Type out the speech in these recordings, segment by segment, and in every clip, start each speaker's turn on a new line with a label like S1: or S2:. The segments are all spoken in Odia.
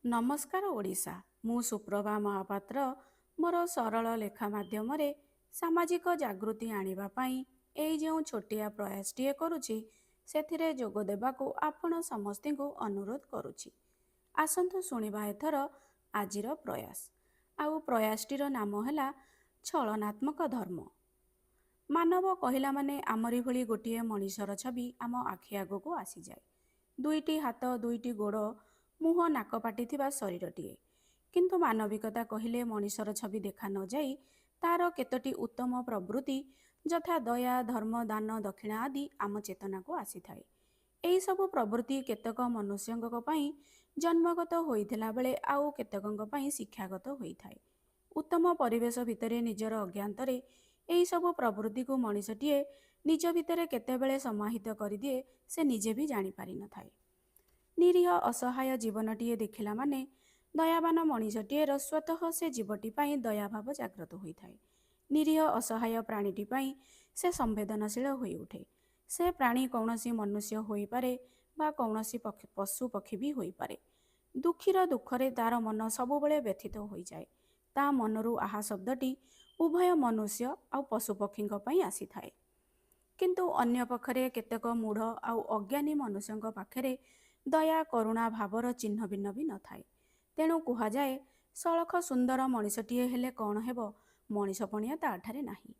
S1: ନମସ୍କାର ଓଡ଼ିଶା। ମୁଁ ସୁପ୍ରଭା ମହାପାତ୍ର ମୋର ସରଳ ଲେଖା ମାଧ୍ୟମରେ ସାମାଜିକ ଜାଗୃତି ଆଣିବା ପାଇଁ ଏଇ ଯେଉଁ ଛୋଟିଆ ପ୍ରୟାସଟିଏ କରୁଛି ସେଥିରେ ଯୋଗ ଦେବାକୁ ଆପଣ ସମସ୍ତଙ୍କୁ ଅନୁରୋଧ କରୁଛି। ଆସନ୍ତୁ ଶୁଣିବା ଏଥର ଆଜିର ପ୍ରୟାସ। ଆଉ ପ୍ରୟାସଟିର ନାମ ହେଲା ଛଳନାତ୍ମକ ଧର୍ମ। ମାନବ କହିଲା ମାନେ ଆମରି ଭଳି ଗୋଟିଏ ମଣିଷର ଛବି ଆମ ଆଖି ଆଗକୁ ଆସିଯାଏ। ଦୁଇଟି ହାତ, ଦୁଇଟି ଗୋଡ଼, ମୁହଁ, ନାକ, ପାଟି ଥିବା ଶରୀରଟିଏ। କିନ୍ତୁ ମାନବିକତା କହିଲେ ମଣିଷର ଛବି ଦେଖା ନଯାଇ ତାର କେତୋଟି ଉତ୍ତମ ପ୍ରବୃତ୍ତି ଯଥା ଦୟା, ଧର୍ମ, ଦାନ, ଦକ୍ଷିଣା ଆଦି ଆମ ଚେତନାକୁ ଆସିଥାଏ। ଏହିସବୁ ପ୍ରବୃତ୍ତି କେତେକ ମନୁଷ୍ୟଙ୍କ ପାଇଁ ଜନ୍ମଗତ ହୋଇଥିଲା ବେଳେ ଆଉ କେତେକଙ୍କ ପାଇଁ ଶିକ୍ଷାଗତ ହୋଇଥାଏ। ଉତ୍ତମ ପରିବେଶ ଭିତରେ ନିଜର ଅଜ୍ଞାତରେ ଏହିସବୁ ପ୍ରବୃତ୍ତିକୁ ମଣିଷଟିଏ ନିଜ ଭିତରେ କେତେବେଳେ ସମାହିତ କରିଦିଏ ସେ ନିଜେ ବି ଜାଣିପାରିନଥାଏ। ନିରୀହ ଅସହାୟ ଜୀବନଟିଏ ଦେଖିଲା ମାନେ ଦୟାବାନ ମଣିଷଟିଏର ସ୍ୱତଃ ସେ ଜୀବଟି ପାଇଁ ଦୟାଭାବ ଜାଗ୍ରତ ହୋଇଥାଏ। ନିରୀହ ଅସହାୟ ପ୍ରାଣୀଟି ପାଇଁ ସେ ସମ୍ବେଦନଶୀଳ ହୋଇଉଠେ। ସେ ପ୍ରାଣୀ କୌଣସି ମନୁଷ୍ୟ ହୋଇପାରେ ବା କୌଣସି ପଶୁ ପକ୍ଷୀ ବି ହୋଇପାରେ। ଦୁଃଖୀର ଦୁଃଖରେ ତାର ମନ ସବୁବେଳେ ବ୍ୟଥିତ ହୋଇଯାଏ। ତା ମନରୁ ଆହା ଶବ୍ଦଟି ଉଭୟ ମନୁଷ୍ୟ ଆଉ ପଶୁପକ୍ଷୀଙ୍କ ପାଇଁ ଆସିଥାଏ। କିନ୍ତୁ ଅନ୍ୟ ପକ୍ଷରେ କେତେକ ମୂଢ଼ ଆଉ ଅଜ୍ଞାନୀ ମନୁଷ୍ୟଙ୍କ ପାଖରେ ଦୟା, କରୁଣା ଭାବର ଚିହ୍ନ ଭିନ୍ନ ବି ନଥାଏ। ତେଣୁ କୁହାଯାଏ ସଳଖ ସୁନ୍ଦର ମଣିଷଟିଏ ହେଲେ କ'ଣ ହେବ, ମଣିଷପଣିଆ ତାଠାରେ ନାହିଁ।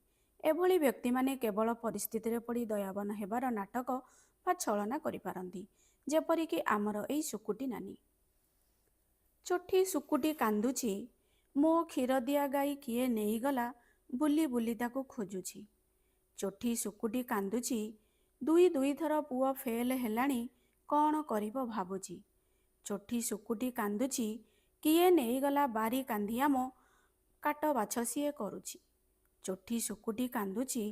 S1: ଏଭଳି ବ୍ୟକ୍ତିମାନେ କେବଳ ପରିସ୍ଥିତିରେ ପଡ଼ି ଦୟାବାନ ହେବାର ନାଟକ ବା ଛଳନା କରିପାରନ୍ତି। ଯେପରିକି ଆମର ଏଇ ସୁକୁଟି ନାନୀ। ଚୋଠି ସୁକୁଟି କାନ୍ଦୁଛି, ମୋ କ୍ଷୀରଦିଆ ଗାଈ କିଏ ନେଇଗଲା, ବୁଲି ବୁଲି ତାକୁ ଖୋଜୁଛି। ଚୋଠି ସୁକୁଟି କାନ୍ଦୁଛି, ଦୁଇଥର ପୁଅ ଫେଲ ହେଲାଣି, କ'ଣ କରିବ ଭାବୁଛି। ଚୋଠି ସୁକୁଟି କାନ୍ଦୁଛି, କିଏ ନେଇଗଲା ବାରି କାନ୍ଧିଆମ, କାଟ ବାଛ ସିଏ କରୁଛି। ଚୋଠି ସୁକୁଟି କାନ୍ଦୁଛି,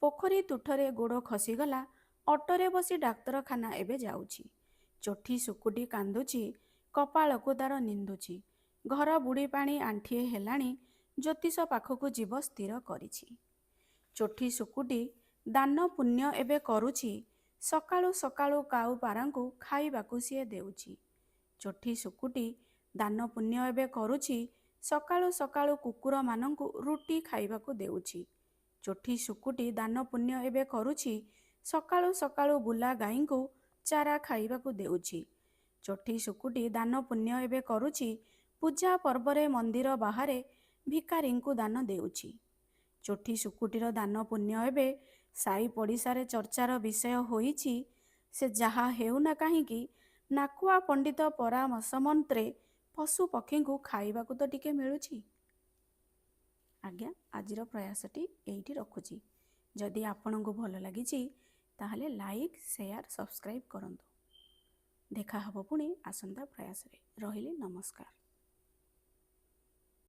S1: ପୋଖରୀ ତୁଠରେ ଗୋଡ଼ ଖସିଗଲା, ଅଟୋରେ ବସି ଡାକ୍ତରଖାନା ଏବେ ଯାଉଛି। ଚୋଠି ସୁକୁଟି କାନ୍ଦୁଛି, କପାଳକୁ ତାର ନିନ୍ଦୁଛି। ଘର ବୁଡ଼ି ପାଣି ଆଣ୍ଠିଏ ହେଲାଣି, ଜ୍ୟୋତିଷ ପାଖକୁ ଯିବ ସ୍ଥିର କରିଛି। ଚୋଠି ସୁକୁଟି ଦାନ ପୁଣ୍ୟ ଏବେ କରୁଛି, ସକାଳୁ ସକାଳୁ କାଉ ପାରାଙ୍କୁ ଖାଇବାକୁ ସିଏ ଦେଉଛି। ଚୋଠି ସୁକୁଟି ଦାନ ପୁଣ୍ୟ ଏବେ କରୁଛି, ସକାଳୁ ସକାଳୁ କୁକୁରମାନଙ୍କୁ ରୁଟି ଖାଇବାକୁ ଦେଉଛି। ଚୋଠି ସୁକୁଟି ଦାନ ପୁଣ୍ୟ ଏବେ କରୁଛି, ସକାଳୁ ସକାଳୁ ବୁଲା ଗାଈଙ୍କୁ ଚାରା ଖାଇବାକୁ ଦେଉଛି। ଚୋଠି ସୁକୁଟି ଦାନ ପୁଣ୍ୟ ଏବେ କରୁଛି, ପୂଜା ପର୍ବରେ ମନ୍ଦିର ବାହାରେ ଭିକାରୀଙ୍କୁ ଦାନ ଦେଉଛି। ଚୋଠି ସୁକୁଟିର ଦାନ ପୁଣ୍ୟ ଏବେ ସାଇ ପଡ଼ିଶାରେ ଚର୍ଚ୍ଚାର ବିଷୟ ହୋଇଛି। ସେ ଯାହା ହେଉନା କାହିଁକି ନାକୁଆ ପଣ୍ଡିତ ପରାମର୍ଶ ମନ୍ତ୍ରେ ପଶୁ ପକ୍ଷୀଙ୍କୁ ଖାଇବାକୁ ତ ଟିକେ ମିଳୁଛି। ଆଜ୍ଞା, ଆଜିର ପ୍ରୟାସଟି ଏଇଠି ରଖୁଛି। ଯଦି ଆପଣଙ୍କୁ ଭଲ ଲାଗିଛି ତାହେଲେ ଲାଇକ୍, ସେୟାର, ସବସ୍କ୍ରାଇବ୍ କରନ୍ତୁ। ଦେଖା ହେବ ପୁଣି ଆସନ୍ତା ପ୍ରୟାସରେ। ରହିଲି, ନମସ୍କାର।